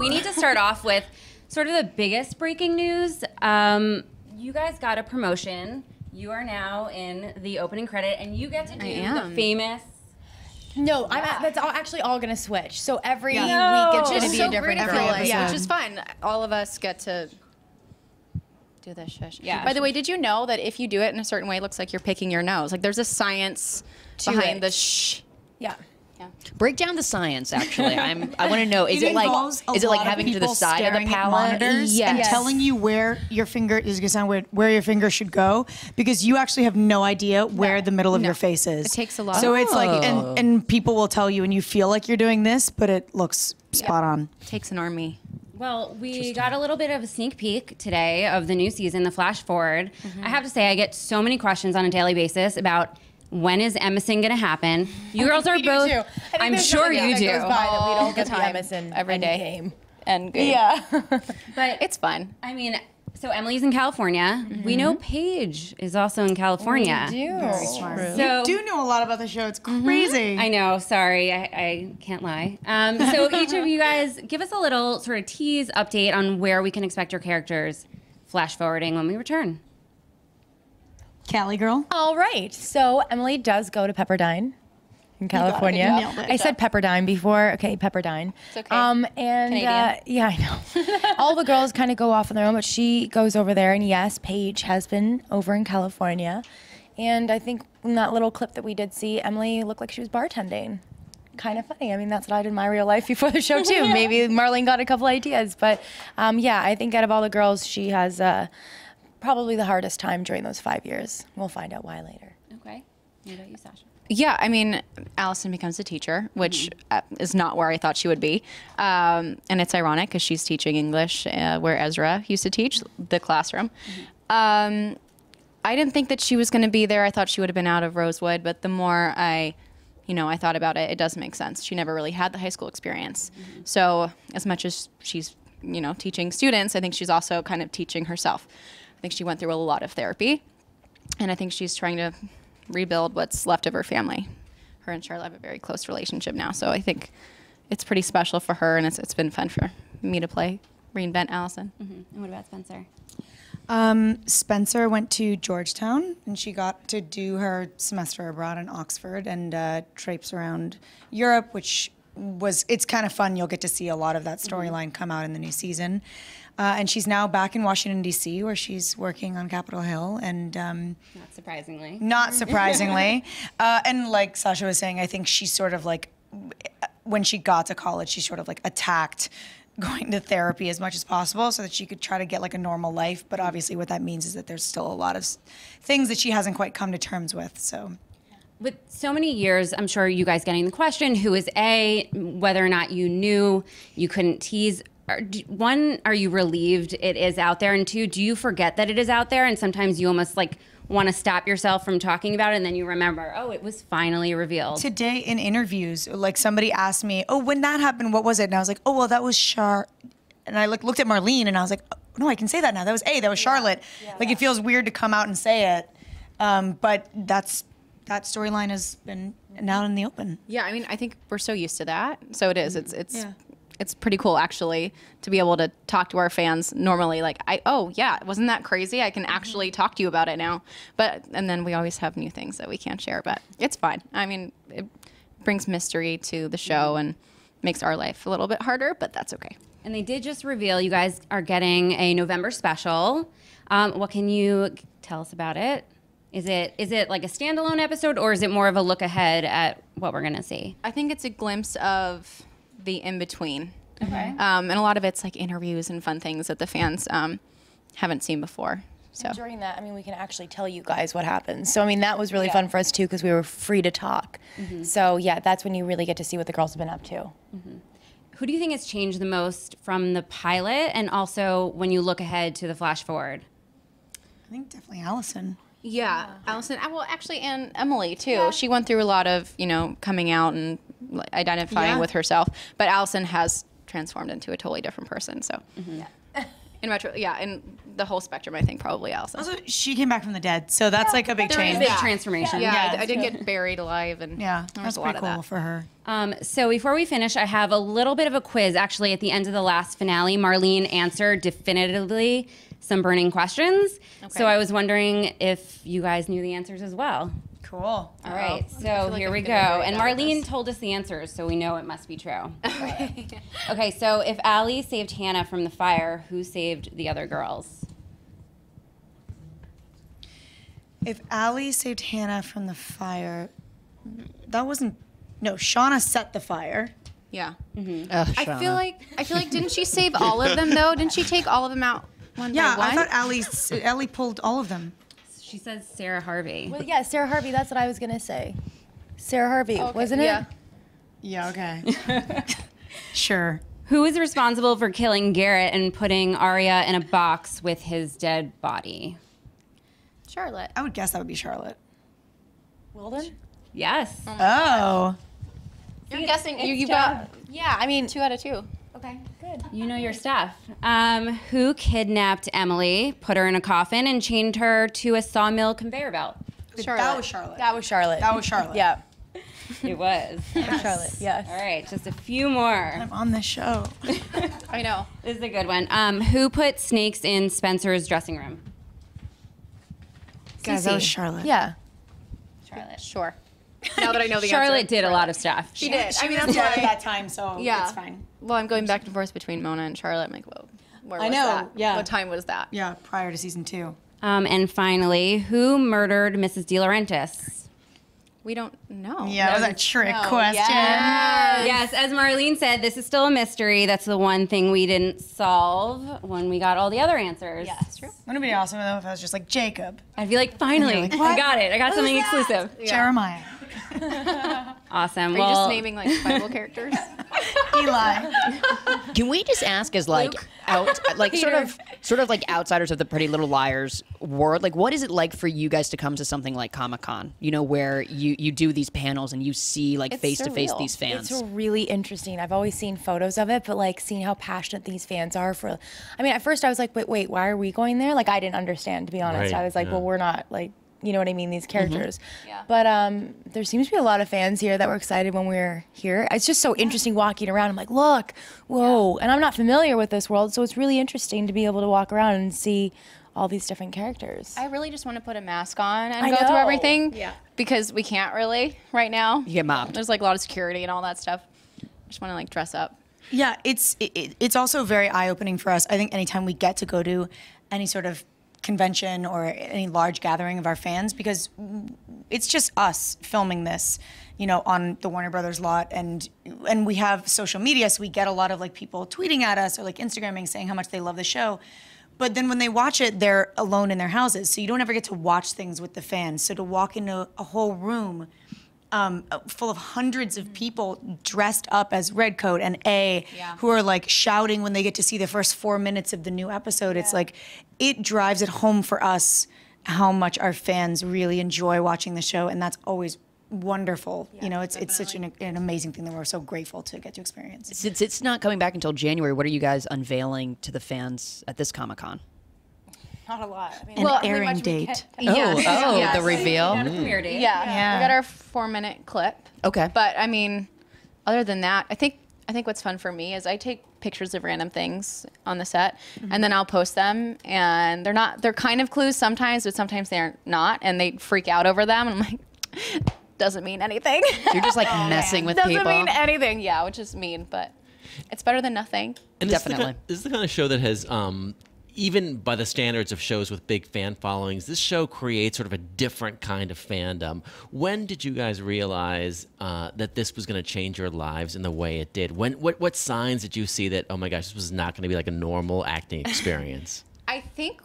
we need to start off with sort of the biggest breaking news. You guys got a promotion. You are now in the opening credit, and you get to do the famous. No, that's actually all going to switch. So every week it's going to be a different girl. Which is fun. All of us get to do this. Shush. Yeah. By the way, did you know that if you do it in a certain way, it looks like you're picking your nose? Like there's a science behind the shh. Yeah. Break down the science. Actually, I want to know. Is it like having to the side of the palette? And telling you where your finger is going to sound where your finger should go, because you actually have no idea where the middle of your face is. It takes a lot. So it's like, and people will tell you, and you feel like you're doing this, but it looks spot on. It takes an army. Well, we got a little bit of a sneak peek today of the new season, the Flashforward. I have to say, I get so many questions on a daily basis about when is Emerson going to happen. You girls are both. I'm sure you do. We don't get the Emerson every day. Game. And game. Yeah. But it's fun. I mean, so Emily's in California. We know Paige is also in California. We do. Very smart. So, you do know a lot about the show. It's crazy. I know. Sorry, I can't lie. So each of you guys give us a little sort of tease update on where we can expect your characters flash forwarding when we return. Cali girl. All right. So Emily does go to Pepperdine in California. I said Pepperdine before. Okay, Pepperdine. It's okay. Yeah, I know. All the girls kind of go off on their own, but she goes over there. And yes, Paige has been over in California. And I think in that little clip that we did see, Emily looked like she was bartending. Kind of funny. I mean, that's what I did in my real life before the show, too. Maybe Marlene got a couple ideas. But yeah, I think out of all the girls, she has probably the hardest time during those 5 years. We'll find out why later. Okay. What about you, Sasha? Yeah, I mean, Allison becomes a teacher, which is not where I thought she would be. And it's ironic because she's teaching English where Ezra used to teach, the classroom. I didn't think that she was going to be there. I thought she would have been out of Rosewood. But the more I thought about it, it does make sense. She never really had the high school experience. So as much as she's, teaching students, I think she's also kind of teaching herself. I think she went through a lot of therapy, and I think she's trying to rebuild what's left of her family. Her and Charlotte have a very close relationship now, so I think it's pretty special for her, and it's been fun for me to reinvent Allison. And what about Spencer? Spencer went to Georgetown, and she got to do her semester abroad in Oxford and traipse around Europe, which it's kind of fun. You'll get to see a lot of that storyline come out in the new season. And she's now back in Washington, D.C., where she's working on Capitol Hill. And not surprisingly. Not surprisingly. And like Sasha was saying, I think she's sort of like, when she got to college, she sort of like attacked going to therapy as much as possible so that she could try to get like a normal life. But obviously what that means is that there's still a lot of things that she hasn't quite come to terms with. So with so many years, I'm sure you guys getting the question, who is A, whether or not you knew you couldn't tease. One, are you relieved it is out there? And two, do you forget that it is out there? And sometimes you almost like want to stop yourself from talking about it, and then you remember, oh, it was finally revealed. Today in interviews, like somebody asked me, oh, when that happened, what was it? And I was like, oh, well, that was and I looked at Marlene and I was like, oh, no, I can say that now. That was Charlotte. Yeah. Like it feels weird to come out and say it. But that storyline has been now in the open. Yeah, I mean, I think we're so used to that. So it is. It's pretty cool, actually, to be able to talk to our fans normally. Like, wasn't that crazy? I can actually talk to you about it now. And then we always have new things that we can't share, but it's fine. I mean, it brings mystery to the show and makes our life a little bit harder, but that's okay. And they did just reveal you guys are getting a November special. What can you tell us about it? Is it like a standalone episode, or is it more of a look ahead at what we're going to see? I think it's a glimpse of the in-between. Okay. And a lot of it's like interviews and fun things that the fans haven't seen before. So and during that, I mean, we can actually tell you guys what happens. So, I mean, that was really fun for us, too, because we were free to talk. So, yeah, that's when you really get to see what the girls have been up to. Who do you think has changed the most from the pilot, and also when you look ahead to the flash forward? I think definitely Allison. Yeah, Allison. Well, actually, and Emily, too. Yeah. She went through a lot of, coming out and identifying with herself. But Allison has transformed into a totally different person. So, In retro, yeah, in the whole spectrum, I think probably Allison. Also, she came back from the dead, so that's like a big change. Big transformation. Yeah, I did get buried alive, and Yeah, there that's was a lot pretty of cool that. for her. So before we finish, I have a little bit of a quiz. Actually, at the end of the last finale, Marlene answered definitively some burning questions. So I was wondering if you guys knew the answers as well. Cool. All right, so like here I'm we gonna go. be very And bad at Marlene this. told us the answers, so we know it must be true. Okay, so if Allie saved Hannah from the fire, who saved the other girls? If Allie saved Hannah from the fire, that wasn't. No, Shauna set the fire. Yeah. Ugh, I feel like didn't she save all of them though? Didn't she take all of them out one Yeah, by one? I thought Allie pulled all of them. She says Sarah Harvey. Well, yeah, Sarah Harvey. That's what I was gonna say. Sarah Harvey, wasn't it? Yeah. Yeah. Okay. Sure. Who is responsible for killing Garrett and putting Arya in a box with his dead body? Charlotte. I would guess that would be Charlotte. Wilden. Yes. Oh. You're guessing. You got Yeah, I mean, 2 out of 2. okay, good. You know your stuff. Who kidnapped Emily, put her in a coffin, and chained her to a sawmill conveyor belt? That was Charlotte. That was Charlotte. That was Charlotte. Yeah, It was. Charlotte. Yes. All right, just a few more. I'm on this show. I know. This is a good one. Who put snakes in Spencer's dressing room? Guys, that was Charlotte. Yeah. Charlotte. Sure. Now that I know the Charlotte answer. did a lot of stuff. She did. She I mean, was that's dead at why. that time, so Yeah. it's fine. Well, I'm going back and forth between Mona and Charlotte. I'm like, whoa. Where was I know, that? yeah. What time was that? Yeah, prior to season 2. And finally, who murdered Mrs. De Laurentiis? We don't know. Yeah, that was a trick question. Yes, as Marlene said, this is still a mystery. That's the one thing we didn't solve when we got all the other answers. Yeah, that's true. Wouldn't it be awesome though if I was just like Jacob, I'd be like, finally, like, I what? got it. I got something exclusive. Jeremiah, Awesome. Are you just naming like Bible characters? Eli? Can we just ask, as like sort of like outsiders of the Pretty Little Liars world, like what is it like for you guys to come to something like Comic-Con? You know, where you do these panels and you see like It's face to face surreal. these fans. It's really interesting. I've always seen photos of it, but like seeing how passionate these fans are for. I mean, at first I was like, wait, why are we going there? Like I didn't understand, to be honest. Right, I was like, yeah. well, we're not like. You know what I mean? These characters. Yeah. But there seems to be a lot of fans here that were excited when we were here. It's just so interesting walking around. I'm like, look, whoa. And I'm not familiar with this world, so it's really interesting to be able to walk around and see all these different characters. I really just want to put a mask on and I go through know. everything. Yeah. Because we can't really right now. You get mobbed. There's like a lot of security and all that stuff. I just want to like dress up. Yeah, it's also very eye-opening for us. I think anytime we get to go to any sort of convention or any large gathering of our fans, because it's just us filming this, you know, on the Warner Brothers lot, and we have social media, so we get a lot of like people tweeting at us or like Instagramming saying how much they love the show. But then when they watch it, they're alone in their houses, so you don't ever get to watch things with the fans. So to walk into a whole room full of hundreds of people dressed up as Redcoat and who are like shouting when they get to see the first 4 minutes of the new episode. It's like, it drives it home for us how much our fans really enjoy watching the show, and that's always wonderful. You know, it's such an amazing thing that we're so grateful to get to experience. Since it's not coming back until January, what are you guys unveiling to the fans at this Comic-Con? Not a lot. I mean, An pretty airing much we date. can't- Oh, the Yes. reveal. Premiere date. Yeah. We got our 4-minute clip. Okay. But I mean, other than that, I think what's fun for me is I take pictures of random things on the set, and then I'll post them, and they're kind of clues sometimes, but sometimes they're not, and they freak out over them, and I'm like, doesn't mean anything. You're just like messing with Doesn't people. mean anything, yeah, which is mean, but it's better than nothing. And Definitely. This is the kind of show that has, even by the standards of shows with big fan followings, this show creates sort of a different kind of fandom. When did you guys realize that this was going to change your lives in the way it did? What signs did you see that, oh my gosh, this was not going to be like a normal acting experience? I think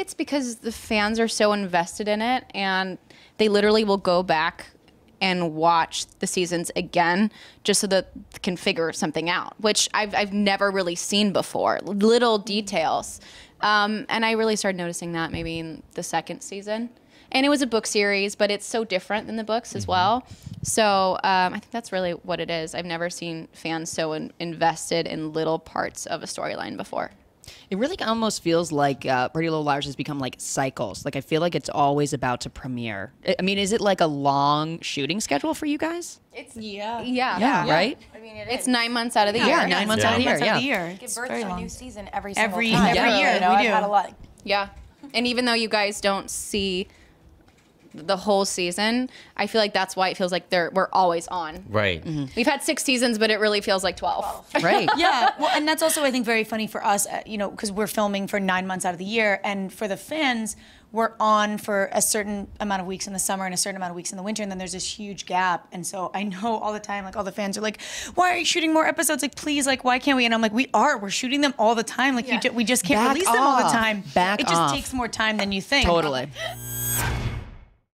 it's because the fans are so invested in it, and they literally will go back and watch the seasons again just so that they can figure something out, which I've never really seen before. Little details. And I really started noticing that maybe in the second season. And it was a book series, but it's so different than the books as well. So I think that's really what it is. I've never seen fans so invested in little parts of a storyline before. It really almost feels like Pretty Little Liars has become like cycles. Like I feel like it's always about to premiere. I mean, is it like a long shooting schedule for you guys? It's Yeah. yeah. Right? I mean, It's 9 months out of the year. Yeah, 9 months out of the year. Months out of the Yeah. year. give It's birth very to a long. new season every single Every time. year, You know, we I've do. had a lot. Yeah. And even though you guys don't see the whole season, I feel like that's why it feels like we're always on. Right. We've had 6 seasons, but it really feels like 12. Right. Yeah, well, and that's also I think very funny for us, because we're filming for 9 months out of the year, and for the fans, we're on for a certain amount of weeks in the summer and a certain amount of weeks in the winter, and then there's this huge gap. And so I know all the time, like all the fans are like, "Why are you shooting more episodes? Like, please, like, why can't we?" And I'm like, we're shooting them all the time. Like, we just can't Back release them all the off. time. Back it just off. takes more time than you think. Totally.